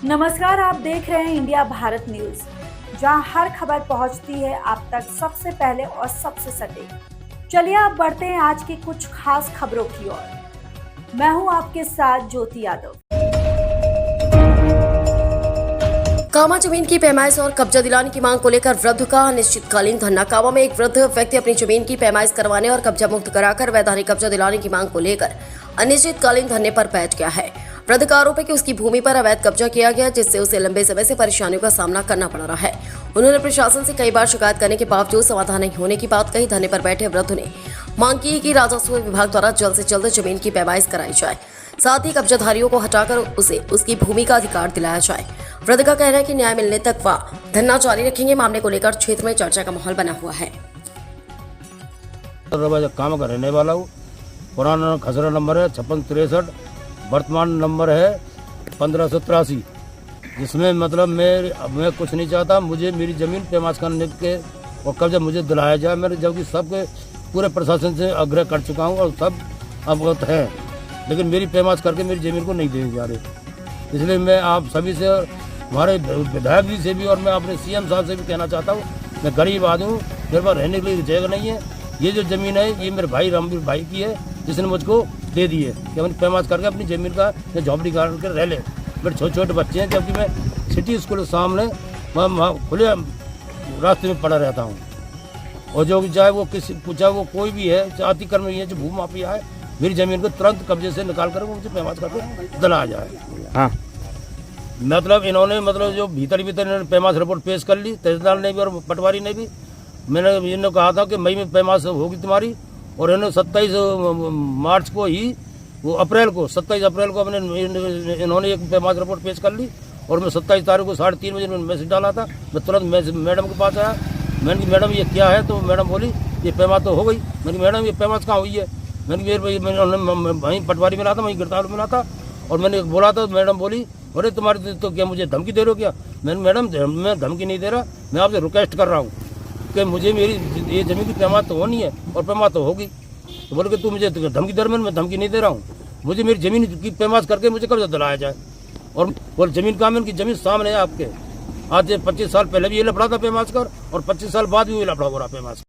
नमस्कार, आप देख रहे हैं इंडिया भारत न्यूज, जहां हर खबर पहुंचती है आप तक सबसे पहले और सबसे सटीक। चलिए अब बढ़ते हैं आज की कुछ खास खबरों की ओर। मैं हूं आपके साथ ज्योति यादव। कामा जमीन की पैमाइश और कब्जा दिलाने की मांग को लेकर वृद्ध का अनिश्चितकालीन धरना। कामा में एक वृद्ध व्यक्ति अपनी जमीन की पैमाइश करवाने और कब्जा मुक्त कराकर वैधानिक कब्जा दिलाने की मांग को लेकर अनिश्चितकालीन धरने पर बैठ गया है। वृद्ध का आरोप है कि उसकी भूमि पर अवैध कब्जा किया गया, जिससे उसे लंबे समय से परेशानियों का सामना करना पड़ रहा है। उन्होंने प्रशासन से कई बार शिकायत करने के बावजूद समाधान नहीं होने की बात कही। धरने पर बैठे वृद्ध ने मांग की कि राजस्व विभाग द्वारा जल्द से जल्द जमीन की पैमाइश कराई जाए, साथ ही कब्जाधारियों को हटाकर उसे उसकी भूमि का अधिकार दिलाया जाए। वृद्ध का कहना है कि न्याय मिलने तक वह धरना जारी रखेंगे। मामले को लेकर क्षेत्र में चर्चा का माहौल बना हुआ है। काम का रहने वाला हूँ। पुराना खसरा नंबर है 5663, वर्तमान नंबर है 1583, जिसमें मतलब मैं कुछ नहीं चाहता। मुझे मेरी ज़मीन पैमाइश करने के और कब्जा मुझे दिलाया जाए। मैंने जबकि सबके पूरे प्रशासन से आग्रह कर चुका हूँ और सब अवगत हैं, लेकिन मेरी पैमाइश करके मेरी ज़मीन को नहीं देने जा रहे। इसलिए मैं आप सभी से, हमारे विधायक जी से भी और मैं अपने सीएम साहब से भी कहना चाहता हूँ, मैं गरीब आदमी हूँ, मेरे पास रहने के लिए जगह नहीं है। ये जो ज़मीन है ये मेरे भाई रामवीर भाई की है, जिसने मुझको दे दी है कि अपनी पैमाइश करके अपनी ज़मीन का झोपड़ी गाड़ कर रह ले। मेरे छोटे छोटे बच्चे हैं, जबकि मैं सिटी स्कूल के सामने खुले रास्ते में पड़ा रहता हूँ। और जो चाहे वो किसी पूछा वो कोई भी है, जाति कर्म है, जो भूमि माफिया है, मेरी ज़मीन को तुरंत कब्जे से निकाल कर मुझे पैमाइश करके दिलाया जाए। हाँ, मतलब इन्होंने जो भीतर इन्होंने पैमाइश रिपोर्ट पेश कर ली, तहसीलदार ने भी और पटवारी ने भी। मैंने इन्होंने कहा था कि मई में पैमाइश होगी तुम्हारी, और इन्होंने 27 मार्च को ही वो 27 अप्रैल को इन्होंने एक पैमाइश रिपोर्ट पेश कर ली। और मैं 27 तारीख को 3:30 बजे मैसेज डाला था। मैं तुरंत मैडम के पास आया। मैंने कहा मैडम ये क्या है, तो मैडम बोली ये पैमाइश तो हो गई। मैंने मैडम ये पैमाइश कहाँ हुई है? मैंने वहीं पटवारी मिला था, वहीं गिरदावरी मिला था, और मैंने बोला था। मैडम बोली अरे तुम्हारे तो क्या मुझे धमकी दे रहे हो क्या? मैंने मैडम मैं धमकी नहीं दे रहा, मैं आपसे रिक्वेस्ट कर रहा हूँ कि मुझे मेरी ये ज़मीन की पैमाइश तो होनी है और पैमाइश तो होगी। तो बोल के तू मुझे धमकी दे रहा है? मैं धमकी नहीं दे रहा हूँ, मुझे मेरी ज़मीन की पैमाइश करके मुझे कब्जा दिलाया जाए। और बोल ज़मीन कहाँ में? उनकी ज़मीन सामने है आपके। आज से 25 साल पहले भी ये लफड़ा था पैमाइश कर, और 25 साल बाद भी ये लफड़ा हो रहा पैमाइश।